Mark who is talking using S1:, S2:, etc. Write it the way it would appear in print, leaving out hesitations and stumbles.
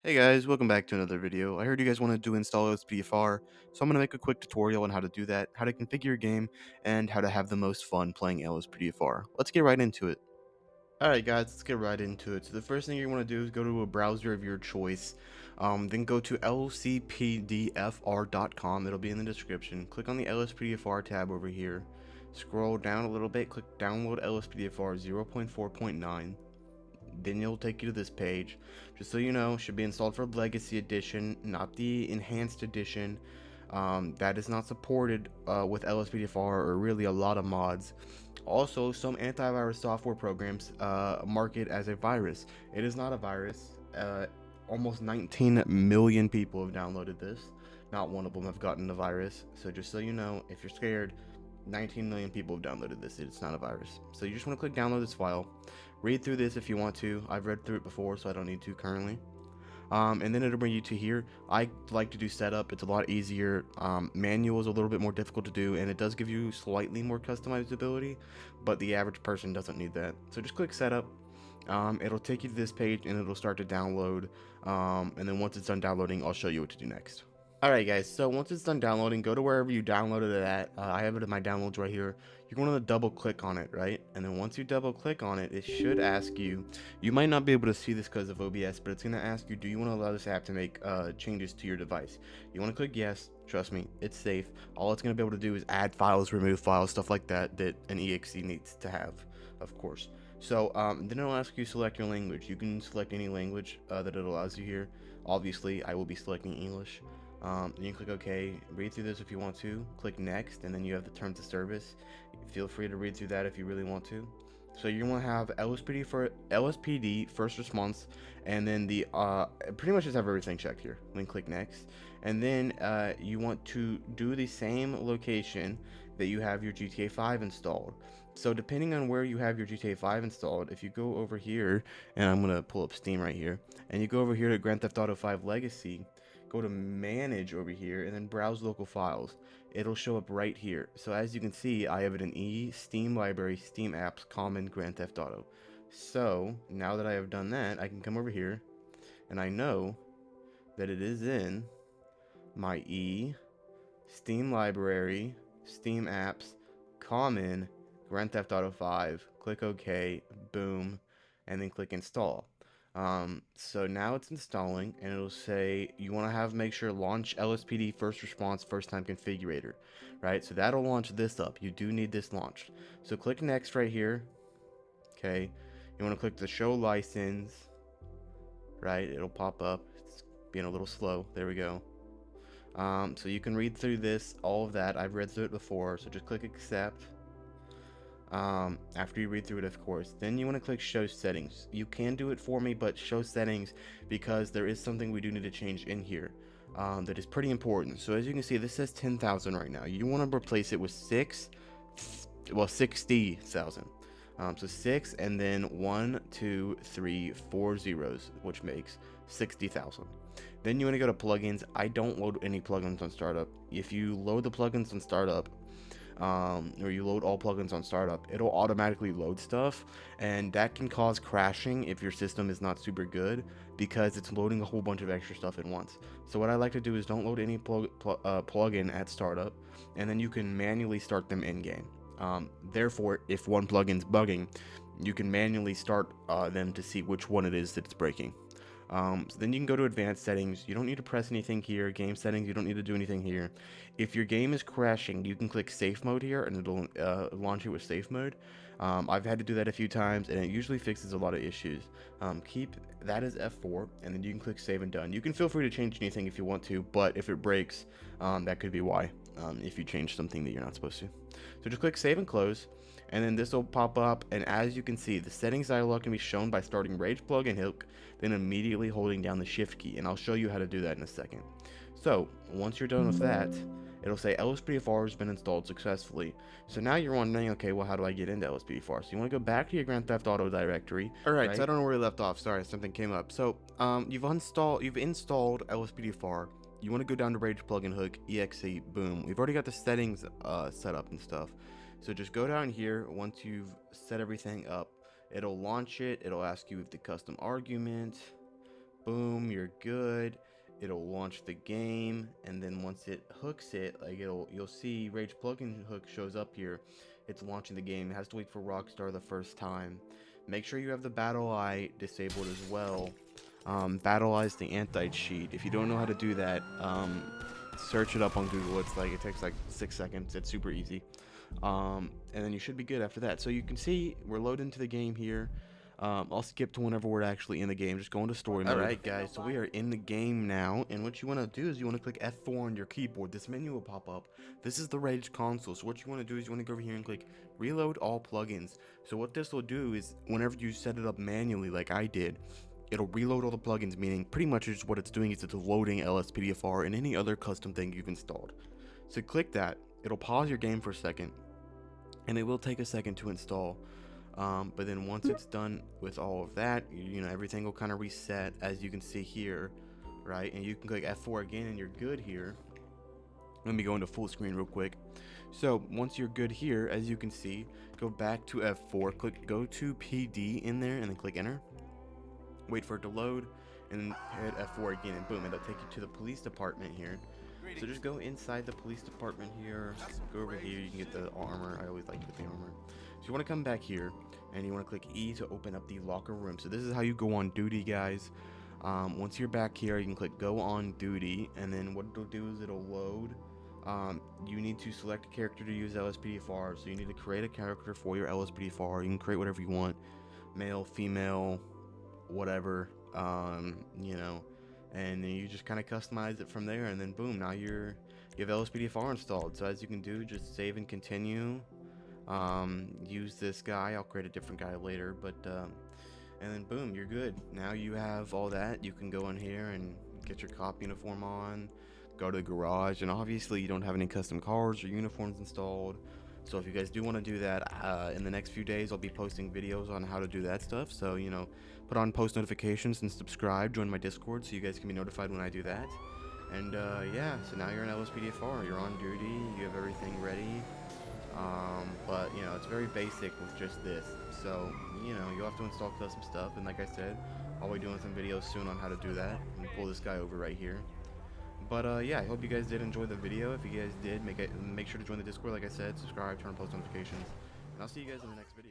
S1: Hey guys, welcome back to another video. I heard you guys wanted to install LSPDFR, so I'm going to make a quick tutorial on how to do that, how to configure your game, and how to have the most fun playing LSPDFR. Let's get right into it. Alright guys, let's get right into it. So the first thing you want to do is go to a browser of your choice, then go to lspdfr.com, it'll be in the description. Click on the LSPDFR tab over here, scroll down a little bit, click download LSPDFR 0.4.9. Then it'll take you to this page. Just so you know, should be installed for Legacy Edition, not the Enhanced Edition. That is not supported with LSPDFR or really a lot of mods. Also, some antivirus software programs mark it as a virus. It is not a virus. Almost 19 million people have downloaded this. Not one of them have gotten the virus. So just so you know, if you're scared, 19 million people have downloaded this. It's not a virus. So you just want to click download this file. Read through this if you want to. I've read through it before, so I don't need to currently. And then it'll bring you to here. I like to do setup. It's a lot easier. Manual is a little bit more difficult to do, and it does give you slightly more customizability, but the average person doesn't need that. So just click setup. It'll take you to this page, and it'll start to download. And then once it's done downloading, I'll show you what to do next. Alright guys, so once it's done downloading, go to wherever you downloaded it at. I have it in my downloads right here. You're going to double click on it, right? And then once you double click on it, it should ask you, you might not be able to see this because of OBS, but it's going to ask you, do you want to allow this app to make changes to your device? You want to click yes. Trust me, it's safe. All it's going to be able to do is add files, remove files, stuff like that, that an EXE needs to have, of course. So then it'll ask you select your language. You can select any language that it allows you here. Obviously, I will be selecting English. Then you click OK, read through this if you want to, click next, and then you have the terms of service. Feel free to read through that if you really want to. So you want to have LSPD first response, and then the pretty much just have everything checked here. Then click next, and then you want to do the same location that you have your GTA 5 installed. So depending on where you have your GTA 5 installed, if you go over here, and I'm gonna pull up Steam right here, and you go over here to Grand Theft Auto 5 Legacy, go to manage over here and then browse local files. It'll show up right here. So as you can see, I have it in Steam Library, Steam Apps, Common, Grand Theft Auto. So now that I have done that, I can come over here and I know that it is in my Steam Library, Steam Apps, Common, Grand Theft Auto 5. Click OK, boom, and then click install. So now it's installing, and it'll say you want to have make sure launch LSPD first response first time configurator, right? So that'll launch this up. You do need this launched. So click next right here. Okay, you want to click the show license, right? It'll pop up. It's being a little slow. There we go. So you can read through this, all of that. I've read through it before, so just click accept. After you read through it, of course, then you want to click show settings. You can do it for me, but show settings, because there is something we do need to change in here that is pretty important. So as you can see, this says 10,000 right now. You want to replace it with 60,000. So 6 and then 1 2 3 4 zeros, which makes 60,000. Then you want to go to plugins. I don't load any plugins on startup. If you load the plugins on startup, or you load all plugins on startup, it'll automatically load stuff, and that can cause crashing if your system is not super good, because it's loading a whole bunch of extra stuff at once. So what I like to do is don't load any plugin at startup, and then you can manually start them in game. Therefore, if one plugin's bugging, you can manually start them to see which one it is that's breaking. So then you can go to advanced settings. You don't need to press anything here. Game settings, you don't need to do anything here. If your game is crashing, you can click safe mode here, and it'll launch it with safe mode. I've had to do that a few times, and it usually fixes a lot of issues. Keep that as F4, and then you can click save and done. You can feel free to change anything if you want to, but if it breaks, that could be why, if you change something that you're not supposed to. So just click save and close, and then this will pop up, and as you can see, the settings dialog can be shown by starting Rage plugin hook, then immediately holding down the shift key, and I'll show you how to do that in a second. So once you're done with that, it'll say LSPDFR has been installed successfully. So now you're wondering, okay, well, how do I get into LSPDFR? So you want to go back to your Grand Theft Auto directory. Alright, right? So I don't know where we left off. Sorry, something came up. So you've installed LSPDFR. You want to go down to Rage plugin hook, exe, boom. We've already got the settings set up and stuff. So just go down here. Once you've set everything up, it'll launch it. It'll ask you if the custom argument, Boom, you're good. It'll launch the game, and then once it hooks it, like you'll see Rage plugin hook shows up here. It's launching the game. It has to wait for Rockstar the first time. Make sure you have the Battle Eye disabled as well. Battle Eye is the anti-cheat. If you don't know how to do that, search it up on Google. It takes like 6 seconds. It's super easy. And then you should be good after that. So you can see we're loaded into the game here. I'll skip to whenever we're actually in the game. Just go into story mode. Alright guys, so we are in the game now, and what you want to do is you want to click F4 on your keyboard. This menu will pop up. This is the Rage console, so what you want to do is you want to go over here and click reload all plugins. So what this will do is whenever you set it up manually like I did, it'll reload all the plugins, meaning pretty much just what it's doing is it's loading LSPDFR and any other custom thing you've installed. So click that. It'll pause your game for a second, and it will take a second to install. But then once it's done with all of that, you know, everything will kind of reset, as you can see here, right? And you can click F4 again and you're good here. Let me go into full screen real quick. So once you're good here, as you can see, go back to F4, go to PD in there, and then click enter. Wait for it to load, and hit F4 again, and boom, it'll take you to the police department here. So just go inside the police department here, go over here, you can get the armor. I always like to get the armor. So you want to come back here, and you want to click E to open up the locker room. So this is how you go on duty, guys. Once you're back here, you can click go on duty, and then what it'll do is it'll load. You need to select a character to use LSPDFR, so you need to create a character for your LSPDFR. You can create whatever you want, male, female, whatever, you know, and then you just kind of customize it from there, and then boom, now you have LSPDFR installed. So as you can do, just save and continue. Use this guy. I'll create a different guy later, but and then boom, you're good. Now you have all that. You can go in here and get your cop uniform on, go to the garage, and obviously you don't have any custom cars or uniforms installed. So if you guys do want to do that, in the next few days I'll be posting videos on how to do that stuff. So, you know, put on post notifications and subscribe, join my Discord so you guys can be notified when I do that. And yeah, so now you're in LSPDFR, you're on duty, you have everything ready. But you know, it's very basic with just this. So, you know, you'll have to install custom stuff, and like I said, I'll be doing some videos soon on how to do that. And pull this guy over right here. But yeah, I hope you guys did enjoy the video. If you guys did, make sure to join the Discord, like I said, subscribe, turn on post notifications, and I'll see you guys in the next video.